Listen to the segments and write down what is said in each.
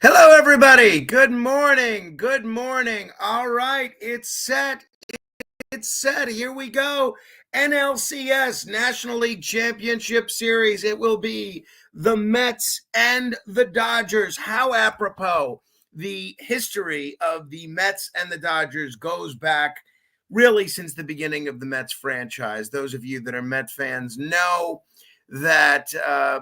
Hello, everybody. Good morning. Good morning. All right, it's set. It's set. Here we go. NLCS National League Championship Series. It will be the Mets and the Dodgers. How apropos. The history of the Mets and the Dodgers goes back really since the beginning of the Mets franchise. Those of you that are Met fans know that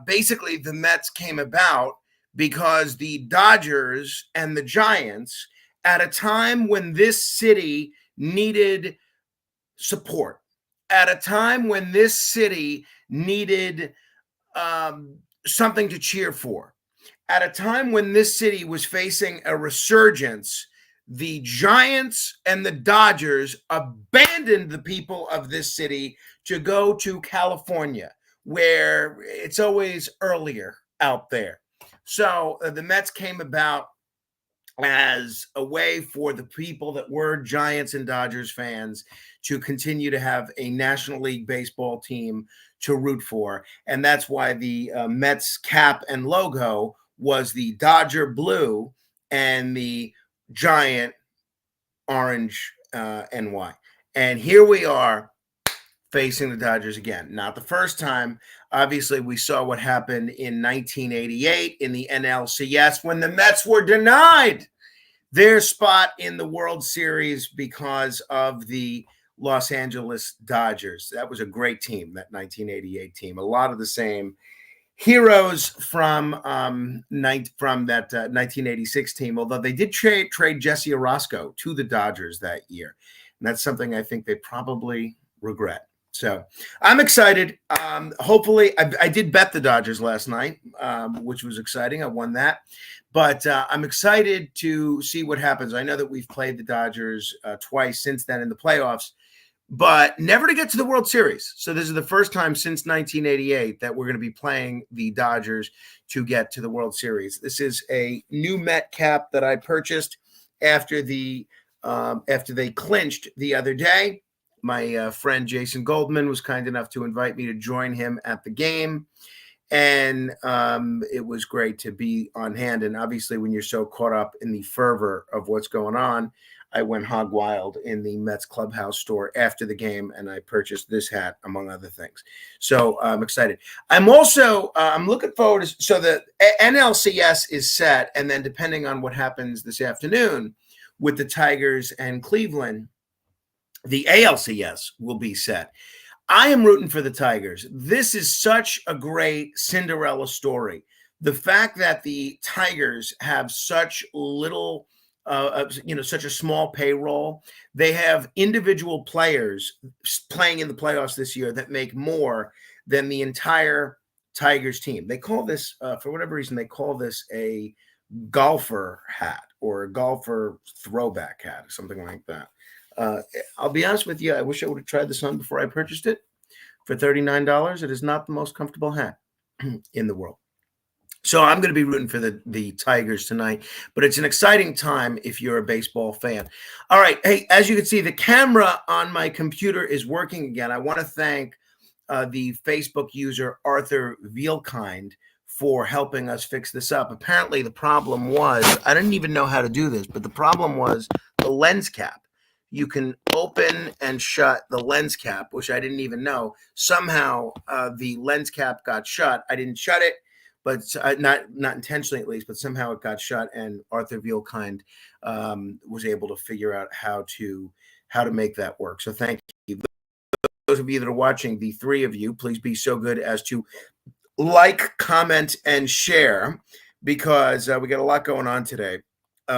basically the Mets came about because the Dodgers and the Giants, at a time when this city needed support, at a time when this city needed something to cheer for, at a time when this city was facing a resurgence, the Giants and the Dodgers abandoned the people of this city to go to California, where it's always earlier out there. So the Mets came about as a way for the people that were Giants and Dodgers fans to continue to have a National League baseball team to root for. And that's why the Mets cap and logo was the Dodger blue and the Giant orange and white. And here we are facing the Dodgers again. Not the first time. Obviously, we saw what happened in 1988 in the NLCS when the Mets were denied their spot in the World Series because of the Los Angeles Dodgers. That was a great team, that 1988 team. A lot of the same heroes from that 1986 team, although they did trade Jesse Orosco to the Dodgers that year. And that's something I think they probably regret. So I'm excited. Hopefully, I did bet the Dodgers last night, which was exciting. I won that. But I'm excited to see what happens. I know that we've played the Dodgers twice since then in the playoffs, but never to get to the World Series. So this is the first time since 1988 that we're going to be playing the Dodgers to get to the World Series. This is a new Met cap that I purchased after they clinched the other day. My friend Jason Goldman was kind enough to invite me to join him at the game. And it was great to be on hand. And obviously, when you're so caught up in the fervor of what's going on, I went hog wild in the Mets clubhouse store after the game, and I purchased this hat, among other things. So I'm excited. I'm also I'm looking forward to, so the NLCS is set, and then depending on what happens this afternoon with the Tigers and Cleveland, the ALCS will be set. I am rooting for the Tigers. This is such a great Cinderella story. The fact that the Tigers have such little, such a small payroll. They have individual players playing in the playoffs this year that make more than the entire Tigers team. They call this, for whatever reason, they call this a golfer hat or a golfer throwback hat or something like that. I'll be honest with you. I wish I would have tried this on before I purchased it. For $39, it is not the most comfortable hat in the world. So I'm going to be rooting for the Tigers tonight, but it's an exciting time if you're a baseball fan. All right. Hey, as you can see, the camera on my computer is working again. I want to thank the Facebook user Arthur Vielkind for helping us fix this up. Apparently, the problem was, I didn't even know how to do this, but the problem was the lens cap. You can open and shut the lens cap, which I didn't even know. Somehow the lens cap got shut. I didn't shut it, but not intentionally at least, but somehow it got shut. And Arthur Vielkind was able to figure out how to make that work. So thank you. Those of you that are watching, the three of you, please be so good as to like, comment, and share, because we got a lot going on today. We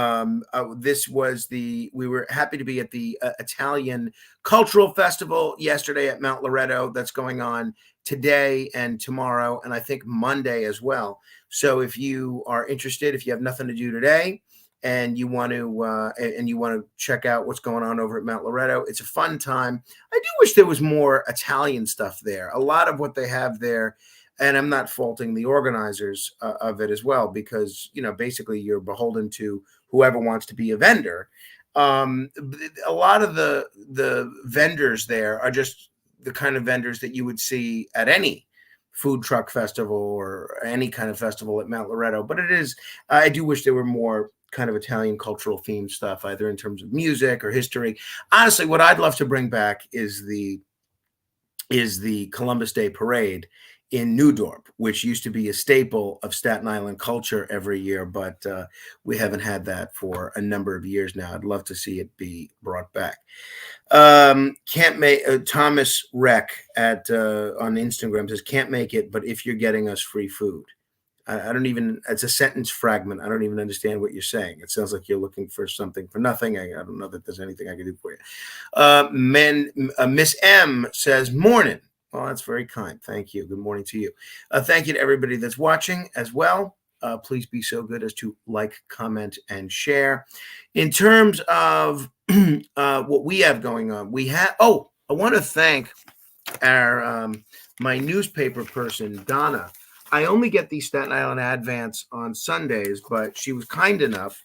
were happy to be at the Italian Cultural Festival yesterday at Mount Loretto. That's going on today and tomorrow, and I think Monday as well. So if you are interested, if you have nothing to do today and you want to check out what's going on over at Mount Loretto, it's a fun time. I do wish there was more Italian stuff there. A lot of what they have there, and I'm not faulting the organizers of it as well, because basically you're beholden to whoever wants to be a vendor. A lot of the vendors there are just the kind of vendors that you would see at any food truck festival or any kind of festival at Mount Loretto. But it is, I do wish there were more kind of Italian cultural themed stuff, either in terms of music or history. Honestly, what I'd love to bring back is the Columbus Day Parade in New Dorp, which used to be a staple of Staten Island culture every year, but we haven't had that for a number of years now. I'd love to see it be brought back. Can't make Thomas Reck at on Instagram says can't make it, but if you're getting us free food. I don't even, it's a sentence fragment. I don't even understand what you're saying. It sounds like you're looking for something for nothing. I don't know that there's anything I can do for you. Miss M says, morning. Well, that's very kind. Thank you. Good morning to you. Thank you to everybody that's watching as well. Please be so good as to like, comment, and share. In terms of what we have going on, we have, I want to thank our my newspaper person, Donna. I only get the Staten Island Advance on Sundays, but she was kind enough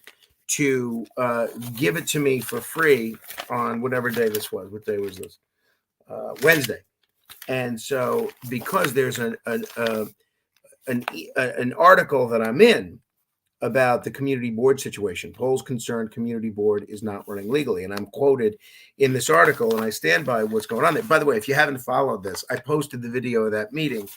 to give it to me for free on whatever day this was. What day was this? Wednesday. And so, because there's an article that I'm in about the community board situation, polls concerned community board is not running legally, and I'm quoted in this article, and I stand by what's going on there. By the way, if you haven't followed this, I posted the video of that meeting.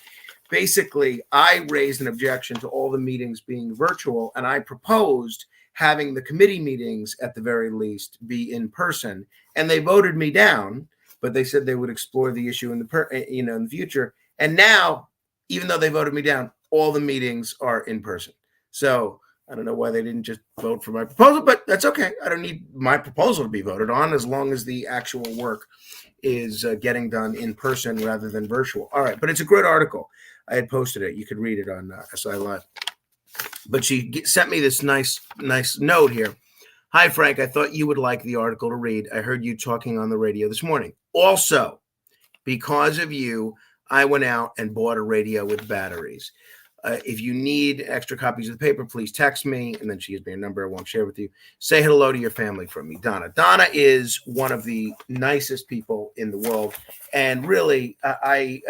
Basically, I raised an objection to all the meetings being virtual, and I proposed having the committee meetings at the very least be in person, and they voted me down. But they said they would explore the issue in the future. And now, even though they voted me down, all the meetings are in person. So I don't know why they didn't just vote for my proposal, but that's okay. I don't need my proposal to be voted on as long as the actual work is getting done in person rather than virtual. All right, but it's a good article. I had posted it. You could read it on SI Live. But she sent me this nice note here. Hi, Frank. I thought you would like the article to read. I heard you talking on the radio this morning. Also, because of you, I went out and bought a radio with batteries. If you need extra copies of the paper, please text me. And then she gives me a number I won't share with you. Say hello to your family from me, Donna. Donna is one of the nicest people in the world. And really, I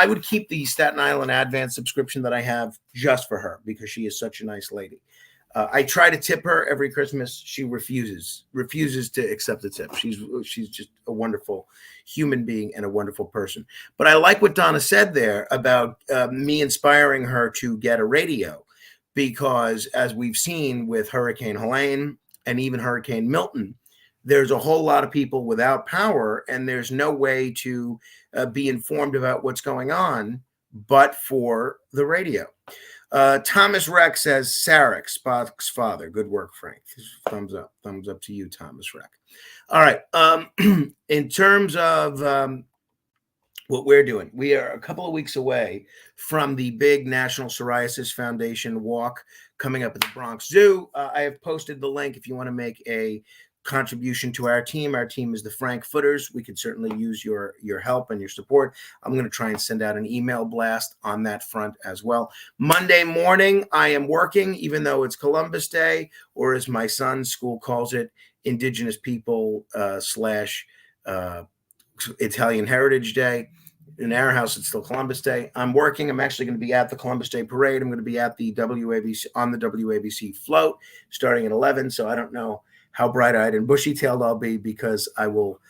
would keep the Staten Island Advance subscription that I have just for her because she is such a nice lady. I try to tip her every Christmas. She refuses to accept the tip. She's just a wonderful human being and a wonderful person. But I like what Donna said there about me inspiring her to get a radio, because as we've seen with Hurricane Helene and even Hurricane Milton, there's a whole lot of people without power, and there's no way to be informed about what's going on but for the radio. Thomas Reck says, Sarek, Spock's father. Good work, Frank. Thumbs up. Thumbs up to you, Thomas Reck. All right. In terms of what we're doing, we are a couple of weeks away from the big National Psoriasis Foundation walk coming up at the Bronx Zoo. I have posted the link if you want to make a contribution to our team. Our team is the Frank Footers. We could certainly use your help and your support. I'm going to try and send out an email blast on that front as well. Monday morning, I am working, even though it's Columbus Day, or as my son's school calls it, Indigenous People / Italian Heritage Day. In our house, it's still Columbus Day. I'm working. I'm actually going to be at the Columbus Day Parade. I'm going to be at the WABC on the WABC float starting at 11. So I don't know how bright-eyed and bushy-tailed I'll be, because I will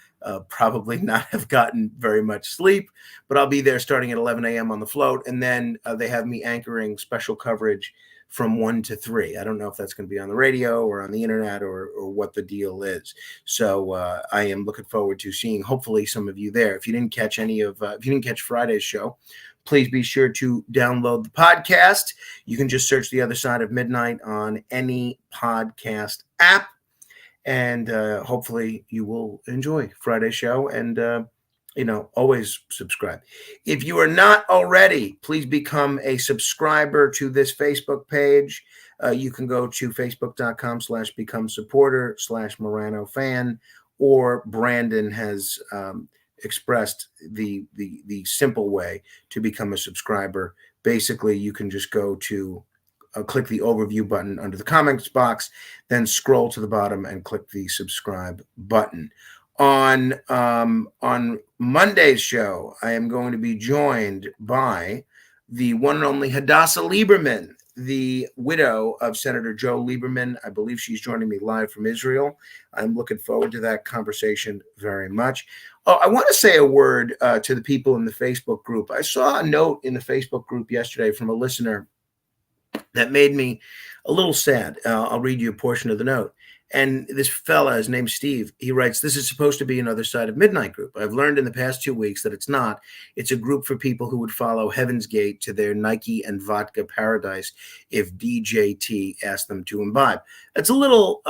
probably not have gotten very much sleep, but I'll be there starting at 11 a.m. on the float, and then they have me anchoring special coverage from 1 to 3. I don't know if that's going to be on the radio or on the internet or what the deal is. So I am looking forward to seeing, hopefully, some of you there. If you didn't catch if you didn't catch Friday's show, please be sure to download the podcast. You can just search The Other Side of Midnight on any podcast app. And hopefully you will enjoy Friday's show, and always subscribe. If you are not already, please become a subscriber to this Facebook page. You can go to facebook.com/become supporter/Morano fan, or Brandon has expressed the simple way to become a subscriber. Basically, you can just go to click the overview button under the comments box, then scroll to the bottom and click the subscribe button. On Monday's show, I am going to be joined by the one and only Hadassah Lieberman, the widow of Senator Joe Lieberman. I believe she's joining me live from Israel. I'm looking forward to that conversation very much. Oh, I want to say a word to the people in the Facebook group. I saw a note in the Facebook group yesterday from a listener that made me a little sad. I'll read you a portion of the note. And this fella, his name's Steve, he writes, "This is supposed to be another Side of Midnight group. I've learned in the past 2 weeks that it's not. It's a group for people who would follow Heaven's Gate to their Nike and vodka paradise if DJT asked them to imbibe." That's a little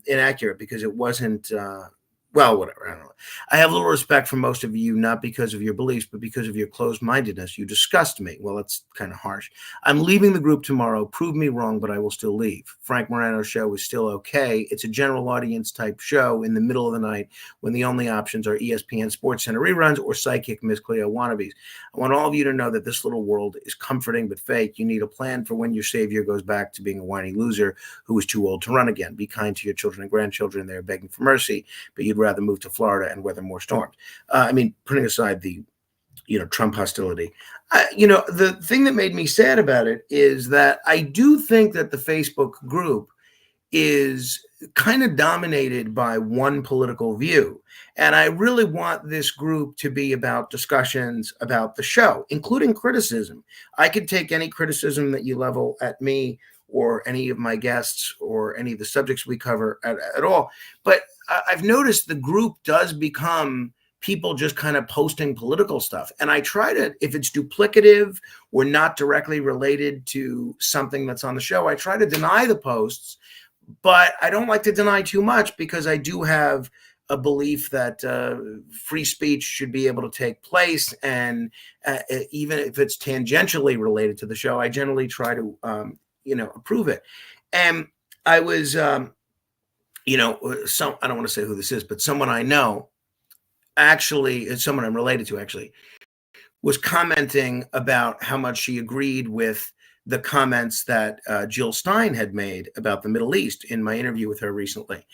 inaccurate because it wasn't, well, whatever. I don't know. I have little respect for most of you, not because of your beliefs, but because of your closed-mindedness. You disgust me. Well, that's kind of harsh. I'm leaving the group tomorrow. Prove me wrong, but I will still leave. Frank Morano's show is still okay. It's a general audience type show in the middle of the night when the only options are ESPN Sports Center reruns or psychic Miss Cleo wannabes. I want all of you to know that this little world is comforting but fake. You need a plan for when your savior goes back to being a whiny loser who is too old to run again. Be kind to your children and grandchildren. They're begging for mercy, but you'd rather move to Florida and weather more storms. Putting aside the, Trump hostility, the thing that made me sad about it is that I do think that the Facebook group is kind of dominated by one political view. And I really want this group to be about discussions about the show, including criticism. I could take any criticism that you level at me or any of my guests or any of the subjects we cover at all. But I've noticed the group does become people just kind of posting political stuff. And I try to, if it's duplicative or not directly related to something that's on the show, I try to deny the posts, but I don't like to deny too much because I do have a belief that free speech should be able to take place. And even if it's tangentially related to the show, I generally try to, approve it. And I was, I don't want to say who this is, but someone I know, actually, someone I'm related to actually, was commenting about how much she agreed with the comments that Jill Stein had made about the Middle East in my interview with her recently.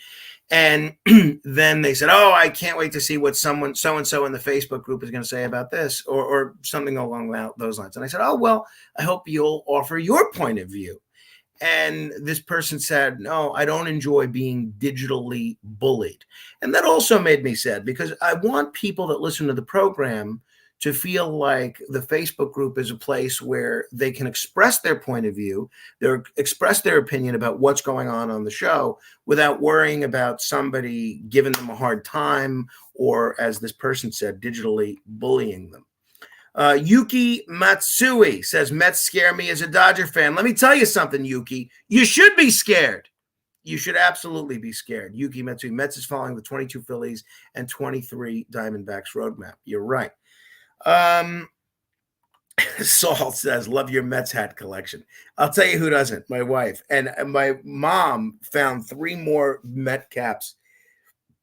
And then they said, "Oh, I can't wait to see what someone so-and-so in the Facebook group is going to say about this," or something along those lines. And I said, "Oh, well, I hope you'll offer your point of view." And this person said, "No, I don't enjoy being digitally bullied." And that also made me sad because I want people that listen to the program to feel like the Facebook group is a place where they can express their point of view, express their opinion about what's going on the show without worrying about somebody giving them a hard time or, as this person said, digitally bullying them. Yuki Matsui says, "Mets scare me as a Dodger fan." Let me tell you something, Yuki. You should be scared. You should absolutely be scared. Yuki Matsui, Mets is following the 22 Phillies and 23 Diamondbacks roadmap. You're right. Saul says, "Love your Mets hat collection." I'll tell you who doesn't. My wife. And my mom found 3 more Met caps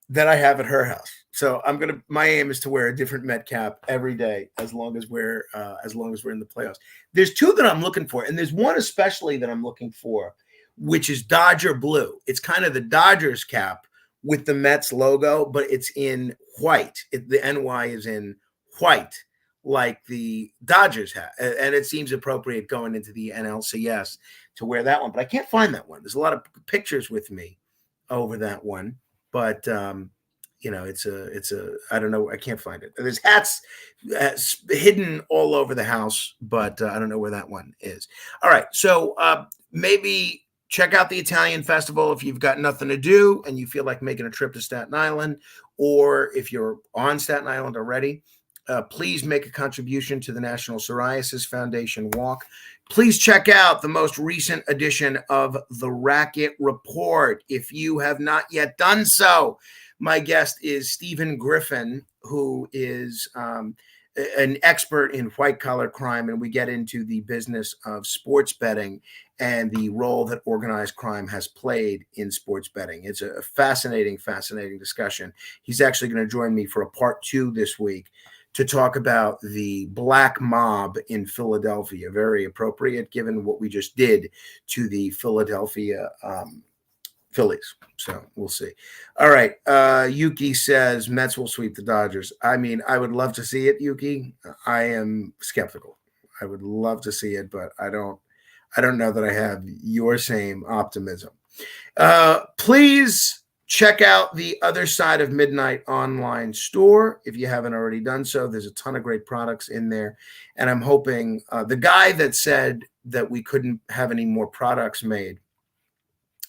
that I have at her house. So my aim is to wear a different Met cap every day as long as we're in the playoffs. There's 2 that I'm looking for, and there's one especially that I'm looking for, which is Dodger blue. It's kind of the Dodgers cap with the Mets logo, but it's in white. The NY is in white, like the Dodgers hat. And it seems appropriate going into the NLCS to wear that one. But I can't find that one. There's a lot of pictures with me over that one. But, it's I don't know. I can't find it. There's hats hidden all over the house, but I don't know where that one is. All right. So maybe check out the Italian Festival if you've got nothing to do and you feel like making a trip to Staten Island, or if you're on Staten Island already. Please make a contribution to the National Psoriasis Foundation Walk. Please check out the most recent edition of the Racket Report if you have not yet done so. My guest is Stephen Griffin, who is an expert in white-collar crime, and we get into the business of sports betting and the role that organized crime has played in sports betting. It's a fascinating, fascinating discussion. He's actually going to join me for a part 2 this week to talk about the black mob in Philadelphia. Very appropriate given what we just did to the Philadelphia Phillies. So we'll see. All right. Yuki says Mets will sweep the Dodgers. I mean, I would love to see it, Yuki. I am skeptical. I would love to see it, but I don't know that I have your same optimism. Please check out the Other Side of Midnight online store if you haven't already done so. There's a ton of great products in there, and I'm hoping the guy that said that we couldn't have any more products made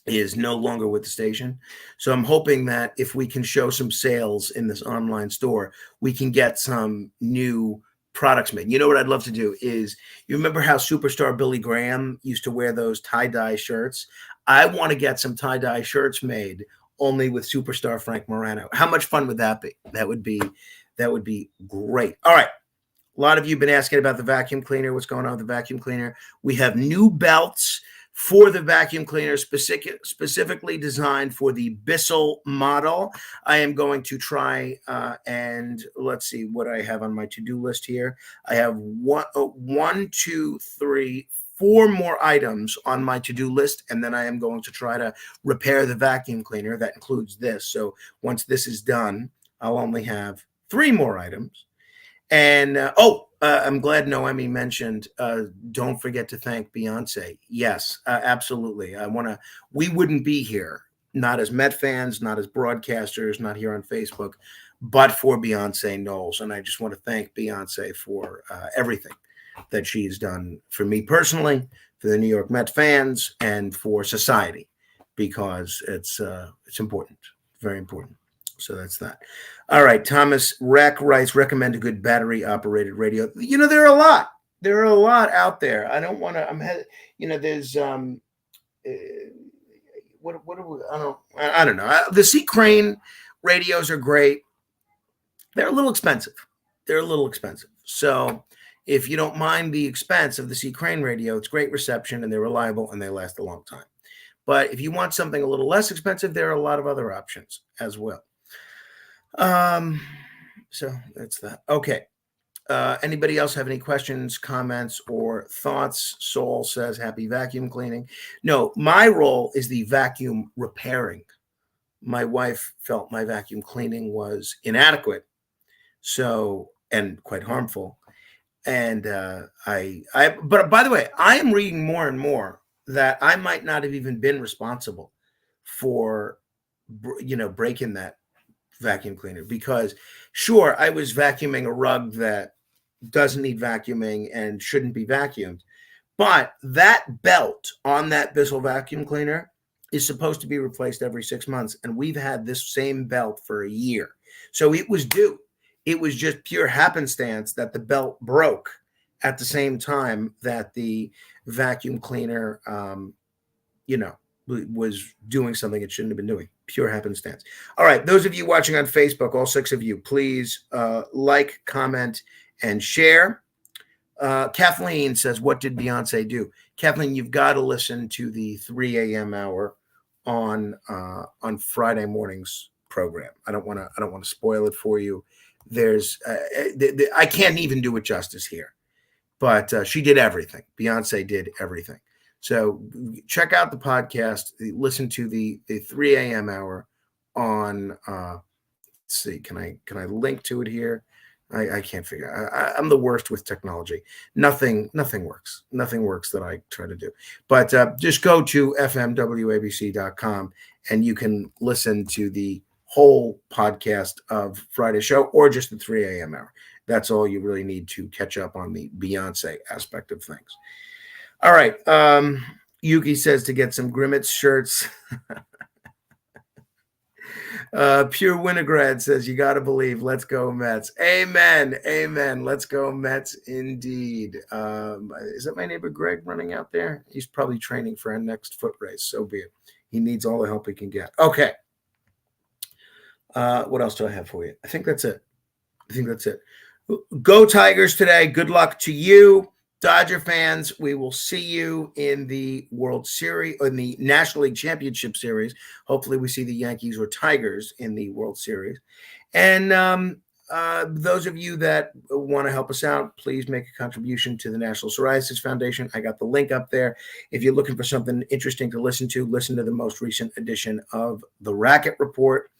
is no longer with the station. So I'm hoping that if we can show some sales in this online store, we can get some new products made. You know what I'd love to do is, you remember how superstar Billy Graham used to wear those tie-dye shirts? I want to get some tie-dye shirts made only with superstar Frank Morano. How much fun would that be? That would be great. All right. A lot of you have been asking about the vacuum cleaner. What's going on with the vacuum cleaner? We have new belts for the vacuum cleaner, specifically designed for the Bissell model. I am going to try and let's see what I have on my to-do list here. I have one, two, three, four more items on my to-do list, and then I am going to try to repair the vacuum cleaner. That includes this. So once this is done, I'll only have 3 more items. And I'm glad Noemi mentioned, don't forget to thank Beyonce. Yes, absolutely. We wouldn't be here, not as Met fans, not as broadcasters, not here on Facebook, but for Beyonce Knowles. And I just want to thank Beyonce for everything that she's done for me personally, for the New York Met fans, and for society, because it's important, very important. So that's that. All right. Thomas Rack writes, recommend a good battery operated radio. There are a lot. There are a lot out there. I don't want to, there's, I don't know. The C. Crane radios are great. They're a little expensive. So if you don't mind the expense of the C. Crane radio, it's great reception and they're reliable and they last a long time. But if you want something a little less expensive, there are a lot of other options as well. So that's that. Okay. Anybody else have any questions, comments, or thoughts? Saul says, happy vacuum cleaning. No, my role is the vacuum repairing. My wife felt my vacuum cleaning was inadequate, and quite harmful. And but by the way, I am reading more and more that I might not have even been responsible for, breaking that vacuum cleaner, because sure, I was vacuuming a rug that doesn't need vacuuming and shouldn't be vacuumed, but that belt on that Bissell vacuum cleaner is supposed to be replaced every 6 months, and we've had this same belt for a year, so it was due. It was just pure happenstance that the belt broke at the same time that the vacuum cleaner was doing something it shouldn't have been doing. Pure happenstance. All right. Those of you watching on Facebook, all 6 of you, please like, comment, and share. Kathleen says, what did Beyonce do? Kathleen, you've got to listen to the 3 a.m. hour on Friday morning's program. I don't want to spoil it for you. There's I can't even do it justice here, but she did everything. Beyonce did everything. So check out the podcast. Listen to the 3 a.m. hour on. Let's see, can I link to it here? I can't figure. I'm the worst with technology. Nothing works. Nothing works that I try to do. But just go to fmwabc.com and you can listen to the whole podcast of Friday's show, or just the 3 a.m. hour. That's all you really need to catch up on the Beyonce aspect of things. All right. Yuki says to get some Grimmets shirts. Pure Winograd says, you got to believe. Let's go Mets. Amen. Amen. Let's go Mets indeed. Is that my neighbor Greg running out there? He's probably training for our next foot race. So be it. He needs all the help he can get. Okay. What else do I have for you? I think that's it. Go Tigers today. Good luck to you. Dodger fans, we will see you in the World Series, in the National League Championship Series. Hopefully we see the Yankees or Tigers in the World Series. And those of you that want to help us out, please make a contribution to the National Psoriasis Foundation. I got the link up there. If you're looking for something interesting to listen to the most recent edition of the Racket Report.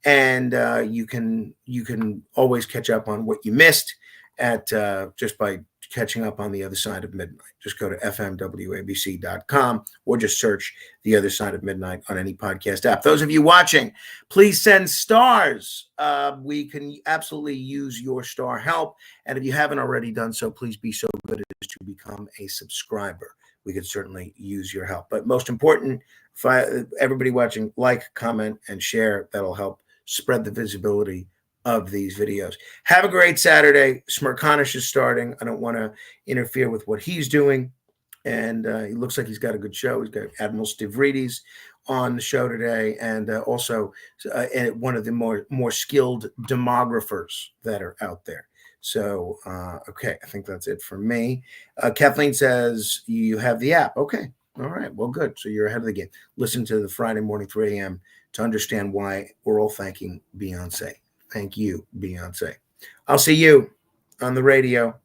And you can always catch up on what you missed at just by catching up on The Other Side of Midnight. Just go to fmwabc.com or just search The Other Side of Midnight on any podcast app. Those of you watching, please send stars. We can absolutely use your star help. And if you haven't already done so, please be so good as to become a subscriber. We could certainly use your help. But most important, everybody watching, like, comment, and share. That'll help spread the visibility of these videos. Have a great Saturday. Smirkanish is starting. I don't want to interfere with what he's doing. And he looks like he's got a good show. He's got Admiral Stavridis on the show today, and also one of the more skilled demographers that are out there. So, okay, I think that's it for me. Kathleen says you have the app. Okay. All right. Well, good. So you're ahead of the game. Listen to the Friday morning, 3 a.m. to understand why we're all thanking Beyonce. Thank you, Beyonce. I'll see you on the radio.